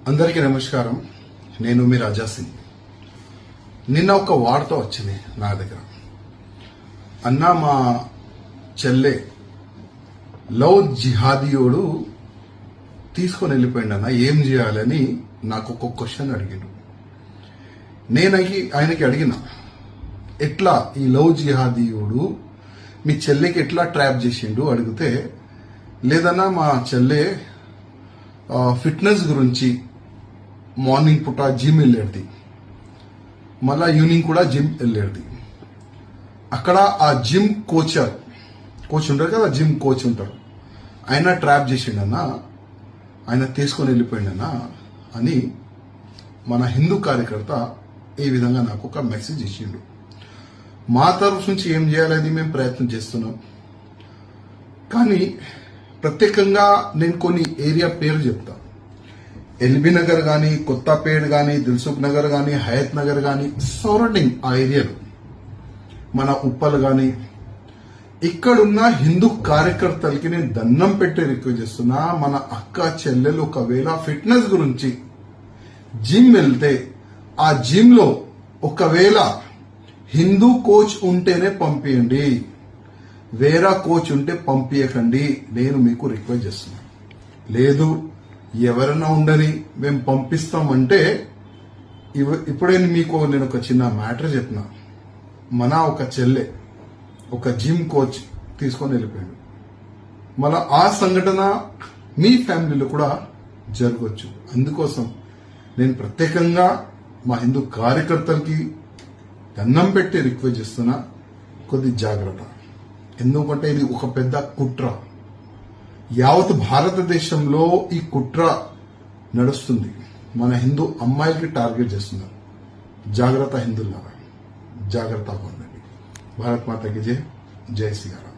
అందరికీ నమస్కారం. నేను మీ రాజా సింగ్. నిన్న ఒక వార్త వచ్చింది నా దగ్గర. అన్న, మా చెల్లె లవ్ జిహాదీయోడు తీసుకొని వెళ్ళిపోయిండన్న, ఏం చేయాలని నాకు ఒక క్వశ్చన్ అడిగాడు. నేను ఆయనకి అడిగిన, ఎట్లా ఈ లవ్ జిహాదీయోడు మీ చెల్లెకి ఎట్లా ట్రాప్ చేసిండు అడిగితే, లేదన్నా మా చెల్లె ఫిట్నెస్ గురించి మార్నింగ్ పూట జిమ్ వెళ్ళేది, మళ్ళా ఈవినింగ్ కూడా జిమ్ వెళ్ళేది. అక్కడ ఆ జిమ్ కోచ్ ఉంటారు కదా, జిమ్ కోచ్ ఉంటారు, ఆయన ట్రాప్ చేసిండన్నా, ఆయన తీసుకొని వెళ్ళిపోయిండన్నా అని మన హిందూ కార్యకర్త ఈ విధంగా నాకు ఒక మెసేజ్ ఇచ్చిండు. మా తరఫు నుంచి ఏం చేయాలని మేము ప్రయత్నం చేస్తున్నాం. కానీ ప్రత్యేకంగా నేను కొన్ని ఏరియా పేరు చెప్తా. ఎల్బీ నగర్ కానీ, కొత్తపేట కానీ, దిల్సుఖ్ నగర్ కానీ, హయత్ నగర్ కానీ, సరౌండింగ్ ఆ ఏరియాలు, మన ఉప్పల్ కానీ, ఇక్కడున్న హిందూ కార్యకర్తలకి నేను దండం పెట్టి రిక్వెస్ట్ చేస్తున్నా. మన అక్క చెల్లెలు ఒకవేళ ఫిట్నెస్ గురించి జిమ్ వెళ్తే, ఆ జిమ్ లో ఒకవేళ హిందూ కోచ్ ఉంటేనే పంపియండి, వేరే కోచ్ ఉంటే పంపించకండి. నేను మీకు రిక్వెస్ట్ చేస్తున్నా. లేదు ఎవరైనా ఉండని మేము పంపిస్తామంటే, ఇప్పుడే మీకు నేను ఒక చిన్న మ్యాటర్ చెప్పిన. మన ఒక చెల్లె ఒక జిమ్ కోచ్ తీసుకొని వెళ్ళిపోయాడు. మళ్ళా ఆ సంఘటన మీ ఫ్యామిలీలో కూడా జరగవచ్చు. అందుకోసం నేను ప్రత్యేకంగా మా హిందూ కార్యకర్తలకి దండం పెట్టి రిక్వెస్ట్ చేస్తున్నా, కొద్ది జాగ్రత్త. ఎందుకంటే ఇది ఒక పెద్ద కుట్ర. యావత్ భారతదేశంలో ఈ కుట్ర నడుస్తుంది. మన హిందూ అమ్మాయిలకి టార్గెట్ చేస్తున్నారు. జాగ్రత్త హిందువులారా, జాగ్రత్తగా ఉండండి. భారత్ మాతకి జై, జై శ్రీరామ్.